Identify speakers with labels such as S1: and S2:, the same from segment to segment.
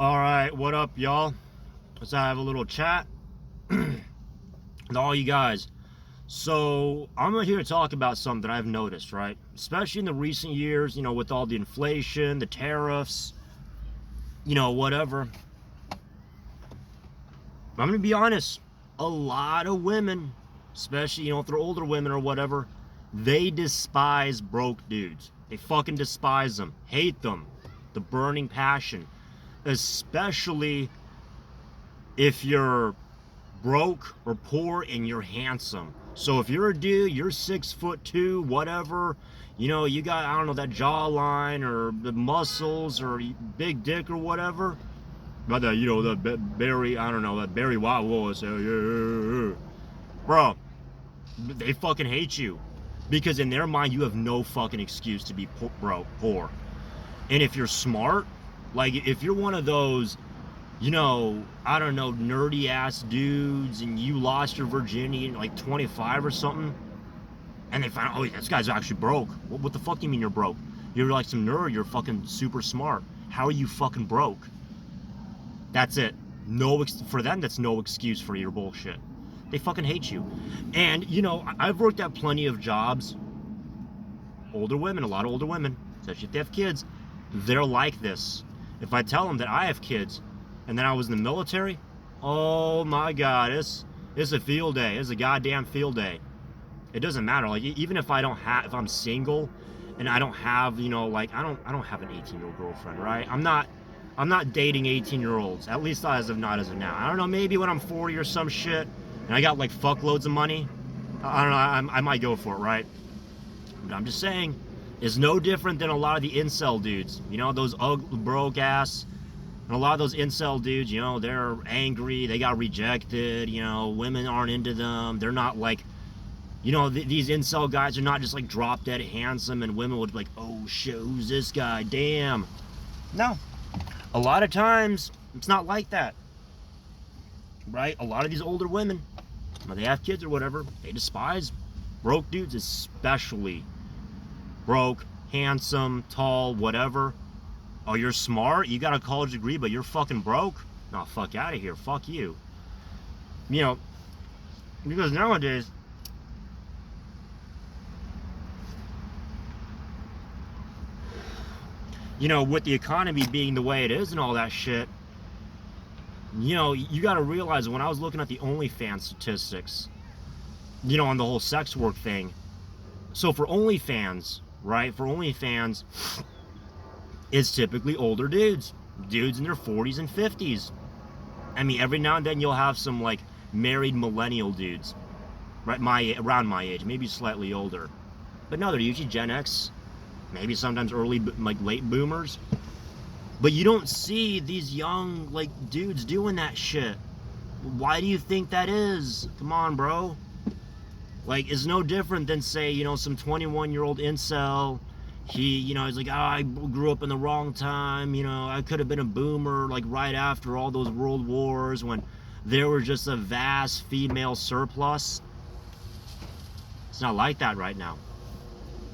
S1: All right, what up, y'all? Let's have a little chat with all you guys. So, I'm here to talk about something I've noticed, right? Especially in the recent years, with all the inflation, the tariffs, whatever. I'm going to be honest. A lot of women, especially, if they're older women or whatever, they despise broke dudes. They fucking despise them, hate them. The burning passion. Especially if you're broke or poor and you're handsome. So if you're a dude, you're 6'2", whatever, you got, I don't know, that jawline or the muscles or big dick or whatever. But that, that Barry, I don't know, that Barry White will say, yeah. Bro, they fucking hate you. Because in their mind, you have no fucking excuse to be poor. And if you're smart, like if you're one of those, I don't know, nerdy ass dudes and you lost your virginity at like 25 or something, and they find out, oh, this guy's actually broke. What the fuck do you mean you're broke? You're like some nerd, you're fucking super smart. How are you fucking broke? That's it. For them, that's no excuse for your bullshit. They fucking hate you. And, I've worked at plenty of jobs. Older women, a lot of older women, especially if they have kids, they're like this. If I tell them that I have kids and then I was in the military, oh my God, it's a field day. It's a goddamn field day. It doesn't matter. Like, even if if I'm single and I don't have, I don't have an 18-year-old girlfriend, right? I'm not dating 18-year-olds, at least not as of now. I don't know, maybe when I'm 40 or some shit and I got like fuckloads of money, I don't know, I might go for it, right? But I'm just saying, it's no different than a lot of the incel dudes. Those ugly, broke ass. And a lot of those incel dudes, they're angry. They got rejected. Women aren't into them. They're not like, these incel guys are not just like drop dead handsome and women would be like, oh shit, who's this guy? Damn. No. A lot of times, it's not like that. Right? A lot of these older women, when they have kids or whatever, they despise broke dudes, especially broke, handsome, tall, whatever. Oh, you're smart? You got a college degree, but you're fucking broke? No, fuck out of here. Fuck you. Because nowadays, with the economy being the way it is and all that shit, you got to realize when I was looking at the OnlyFans statistics, on the whole sex work thing. So for OnlyFans, right? For OnlyFans, it's typically older dudes in their 40s and 50s. I mean, every now and then you'll have some like married millennial dudes, right? Around my age, maybe slightly older, but no, they're usually Gen X, maybe sometimes early, like late boomers. But you don't see these young like dudes doing that shit. Why do you think that is? Come on, bro. Like, it's no different than, say, some 21-year-old incel. He's like, oh, I grew up in the wrong time. I could have been a boomer, like, right after all those world wars when there was just a vast female surplus. It's not like that right now.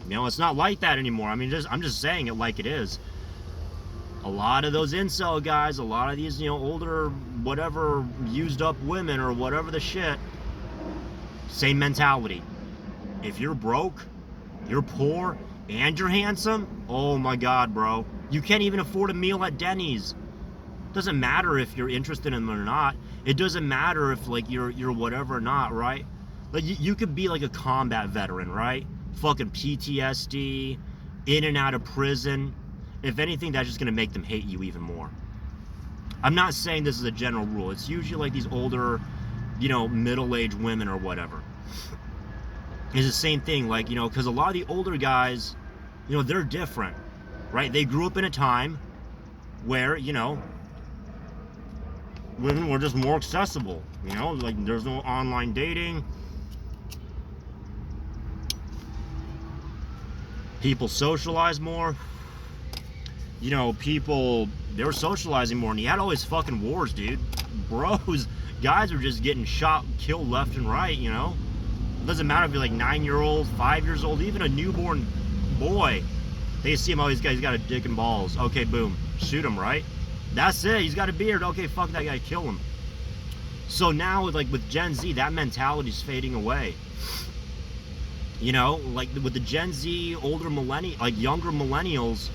S1: It's not like that anymore. I mean, I'm just saying it like it is. A lot of those incel guys, a lot of these, older, whatever, used up women or whatever the shit, same mentality. If you're broke, you're poor, and you're handsome, oh my God, bro. You can't even afford a meal at Denny's. Doesn't matter if you're interested in them or not. It doesn't matter if like you're whatever or not, right? Like you could be like a combat veteran, right? Fucking PTSD, in and out of prison. If anything, that's just gonna make them hate you even more. I'm not saying this is a general rule. It's usually like these older, middle-aged women or whatever. It's the same thing, like, because a lot of the older guys, they're different, right? They grew up in a time where, women were just more accessible, like there's no online dating. People socialize more. They were socializing more, and you had all these fucking wars, dude. Bros, guys are just getting shot, killed left and right, It doesn't matter if you're like 9-year-old, 5 years old, even a newborn boy. They see him, oh, he's got a dick and balls. Okay, boom, shoot him, right? That's it. He's got a beard. Okay, fuck that guy. Kill him. So now, like with Gen Z, that mentality is fading away. You know, like with the Gen Z, younger millennials,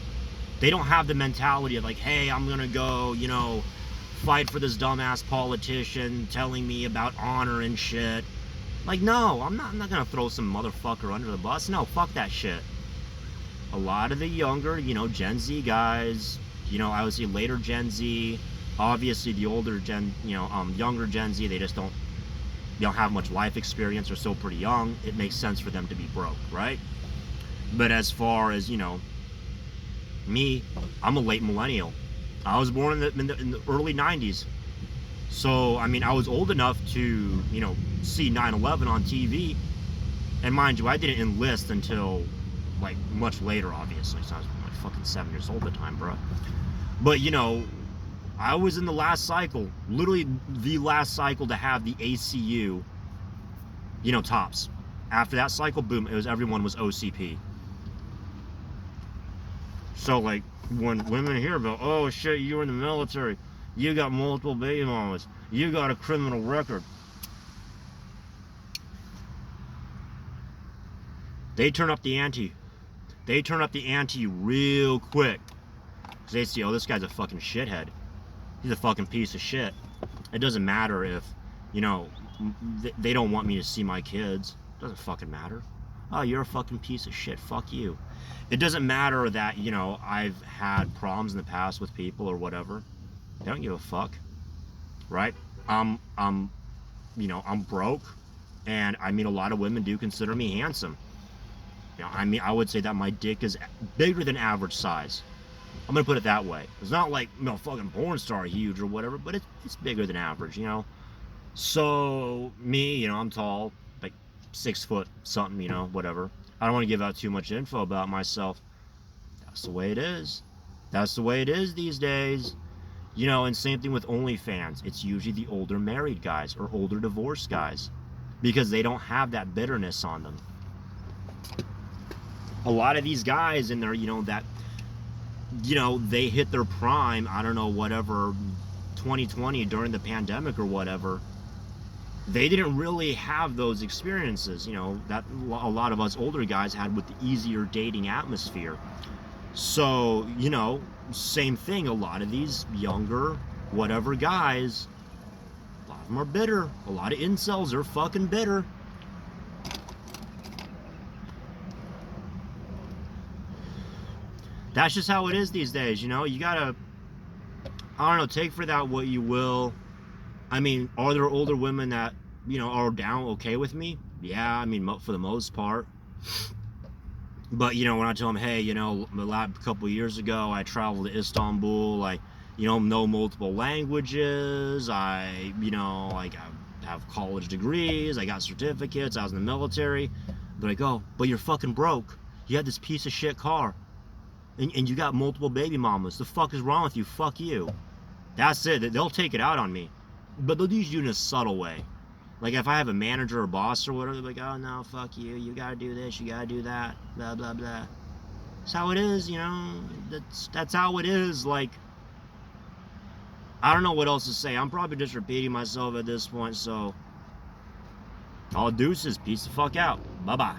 S1: they don't have the mentality of like, hey, I'm gonna go, you know, fight for this dumbass politician telling me about honor and shit. Like, no, I'm not gonna throw some motherfucker under the bus. No, fuck that shit. A lot of the younger, you know, Gen Z guys, you know, I would say later Gen Z, obviously the older younger Gen Z, they don't have much life experience, or still pretty young. It makes sense for them to be broke, right? But as far as, you know, me, I'm a late millennial. I was born in the early 90s. So, I mean, I was old enough to, you know, see 9/11 on TV. And mind you, I didn't enlist until, like, much later, obviously. So I was like fucking 7 years old at the time, bro. But, you know, I was in the last cycle, literally the last cycle to have the ACU, you know, tops. After that cycle, boom, everyone was OCP. So, like, when women hear about, oh shit, you were in the military, you got multiple baby mamas, you got a criminal record, they turn up the ante. They turn up the ante real quick. Because they see, oh, this guy's a fucking shithead. He's a fucking piece of shit. It doesn't matter if, you know, they don't want me to see my kids. It doesn't fucking matter. Oh, you're a fucking piece of shit. Fuck you. It doesn't matter that, you know, I've had problems in the past with people or whatever. They don't give a fuck. Right? I'm you know, I'm broke. And I mean, a lot of women do consider me handsome. You know, I mean, I would say that my dick is bigger than average size. I'm gonna put it that way. It's not like, you know, fucking porn star huge or whatever, but it's bigger than average, you know. So me, you know, I'm tall, like 6 foot something, you know, whatever. I don't want to give out too much info about myself. That's the way it is. That's the way it is these days. You know, and same thing with OnlyFans. It's usually the older married guys or older divorced guys, because they don't have that bitterness on them. A lot of these guys in there, you know, that, you know, they hit their prime, I don't know, whatever, 2020 during the pandemic or whatever. They didn't really have those experiences, you know, that a lot of us older guys had with the easier dating atmosphere. So, you know, same thing. A lot of these younger, whatever guys, a lot of them are bitter. A lot of incels are fucking bitter. That's just how it is these days, you know? You gotta, I don't know, take for that what you will. I mean, are there older women that, you know, are down okay with me? Yeah, I mean, for the most part. But, you know, when I tell them, hey, you know, a couple of years ago, I traveled to Istanbul, I, you know multiple languages, you know, like, I have college degrees, I got certificates, I was in the military. They're like, oh, but you're fucking broke. You had this piece of shit car. And you got multiple baby mamas. The fuck is wrong with you? Fuck you. That's it. They'll take it out on me. But they'll use you in a subtle way. Like if I have a manager or boss or whatever, they're like, oh no, fuck you. You gotta do this, you gotta do that, blah, blah, blah. That's how it is, you know? That's how it is. Like, I don't know what else to say. I'm probably just repeating myself at this point, so all deuces. Peace the fuck out. Bye-bye.